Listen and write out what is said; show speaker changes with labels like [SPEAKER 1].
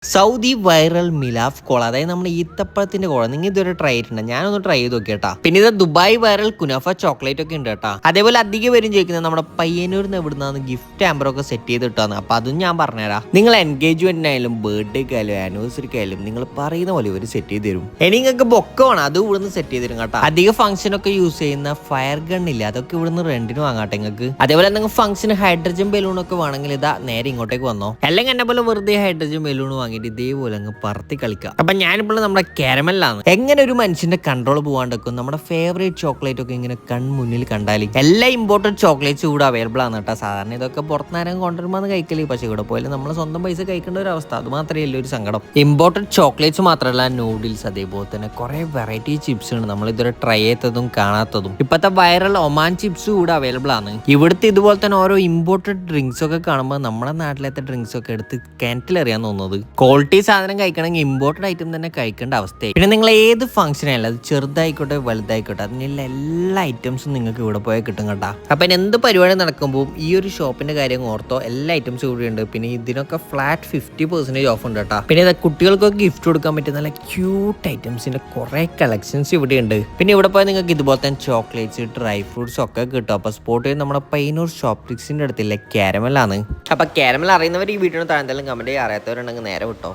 [SPEAKER 1] Saudi viral Milaf കോള, അതായത് നമ്മുടെ ഈത്തപ്പഴത്തിന്റെ കോള. നിങ്ങൾ ഇതുവരെ ട്രൈ ചെയ്തിട്ടുണ്ട്? ഞാനൊന്ന് ട്രൈ ചെയ്ത് നോക്കിയേട്ടാ. പിന്നെ ഇത് ദുബായ് വൈറൽ കുനാഫ ചോക്ലേറ്റ് ഒക്കെ ഉണ്ട് കേട്ടാ. അതേപോലെ അധികം പേരും ചോദിക്കുന്നത് നമ്മുടെ പയ്യന്നൂരിന്ന് എവിടുന്നാണ് ഗിഫ്റ്റ് ആമ്പറൊക്കെ സെറ്റ് ചെയ്ത് കിട്ടാന്ന്. അപ്പൊ അതും ഞാൻ പറഞ്ഞുതരാം. നിങ്ങൾ എൻഗേജ്മെന്റിനായാലും ബർത്ത്ഡേക്കായാലും ആനിവേഴ്സറിക്കായാലും നിങ്ങൾ പറയുന്ന പോലെ ഒരു സെറ്റ് ചെയ്ത് തരും. ഇനി നിങ്ങൾക്ക് ബൊക്കെ വേണം, അത് ഇവിടുന്ന് സെറ്റ് ചെയ്ത് തരും കേട്ടോ. അധിക ഫംഗ്ഷൻ ഒക്കെ യൂസ് ചെയ്യുന്ന ഫയർ ഗൺ ഇല്ല, അതൊക്കെ ഇവിടുന്ന് റെന്റിന് വാങ്ങാട്ടെ നിങ്ങൾക്ക്. അതേപോലെ നിങ്ങൾ ഫംഗ്ഷന് ഹൈഡ്രജൻ ബലൂൺ ഒക്കെ വേണമെങ്കിൽ ഇതാ നേരെ ഇങ്ങോട്ടേക്ക് വന്നോ. അല്ലെങ്കിൽ എന്നെ പോലെ വെറുതെ ഹൈഡ്രജൻ ബലൂൺ ഇതേപോലെ അങ്ങ് പറത്തി കളിക്കാം. അപ്പൊ ഞാനിപ്പോൾ നമ്മുടെ കാരമലാണ്. എങ്ങനെ ഒരു മനുഷ്യന്റെ കൺട്രോൾ പോകാണ്ടിരിക്കും. നമ്മുടെ ഫേവറേറ്റ് ചോക്ലേറ്റ് ഒക്കെ ഇങ്ങനെ കൺമുന്നിൽ കണ്ടാൽ എല്ലാ ഇമ്പോർട്ടഡ് ചോക്ലേറ്റ്സ് ഇവിടെ അവൈലബിൾ ആണ് കേട്ടോ. സാധാരണ ഇതൊക്കെ പുറത്തുനേരം കൊണ്ടുവരുമ്പോൾ കഴിക്കല്, പക്ഷെ ഇവിടെ പോയാലും നമ്മൾ സ്വന്തം പൈസ കഴിക്കേണ്ട ഒരു അവസ്ഥ. അത് മാത്രമേ ഉള്ളൂ ഒരു സങ്കടം. ഇമ്പോർട്ടഡ് ചോക്ലേറ്റ്സ് മാത്രമല്ല, നൂഡിൽസ്, അതേപോലെ തന്നെ കുറെ വെറൈറ്റി ചിപ്സ് ഉണ്ട് നമ്മൾ ഇതുവരെ ട്രൈ ചെയ്തതും കാണാത്തതും. ഇപ്പോഴത്തെ വൈറൽ ഒമാൻ ചിപ്സ് ഇവിടെ അവൈലബിൾ ആണ്. ഇവിടുത്തെ ഇതുപോലെ തന്നെ ഓരോ ഇമ്പോർട്ടഡ് ഡ്രിങ്ക്സ് ഒക്കെ കാണുമ്പോൾ നമ്മുടെ നാട്ടിലത്തെ ഡ്രിങ്ക്സ് ഒക്കെ എടുത്ത് കിണറ്റിലെറിയാൻ തോന്നുന്നത്. ക്വാളിറ്റി സാധനം കഴിക്കണമെങ്കിൽ ഇമ്പോർട്ടഡ് ഐറ്റം തന്നെ കഴിക്കേണ്ട അവസ്ഥയായി. പിന്നെ നിങ്ങൾ ഏത് ഫംഗ്ഷൻ ആയാലും അത് ചെറുതായിക്കോട്ടെ വലുതായിക്കോട്ടെ അതിനുള്ള എല്ലാ ഐറ്റംസും നിങ്ങൾക്ക് ഇവിടെ പോയാൽ കിട്ടും കേട്ടോ. അപ്പൊ എന്ത് പരിപാടി നടക്കുമ്പോൾ ഈ ഒരു ഷോപ്പിന്റെ കാര്യം ഓർത്തോ, എല്ലാ ഐറ്റംസും ഇവിടെ ഉണ്ട്. പിന്നെ ഇതിനൊക്കെ ഫ്ലാറ്റ് 50% ഓഫ് ഉണ്ട് കേട്ടോ. പിന്നെ ഇത് കുട്ടികൾക്കൊക്കെ ഗിഫ്റ്റ് കൊടുക്കാൻ പറ്റിയ നല്ല ക്യൂട്ട് ഐറ്റംസിന്റെ കുറെ കളക്ഷൻസ് ഇവിടെ ഉണ്ട്. പിന്നെ ഇവിടെ പോയാൽ നിങ്ങൾക്ക് ഇതുപോലെ തന്നെ ചോക്ലേറ്റ്സ്, ഡ്രൈ ഫ്രൂട്ട്സ് ഒക്കെ കിട്ടും. അപ്പൊ സ്പോട്ട് നമ്മുടെ പയ്യന്നൂർ ഷോപ്റ്റിക്സിന്റെ അടുത്തില്ലേ കാരമലാണ്. അപ്പൊ കാരമൽ അറിയുന്നവർ ഈ വീഡിയോ താഴെ കമന്റ് ചെയ്യാൻ അറിയാത്തവരുണ്ടെങ്കിൽ നേരെ വിട്ടോ.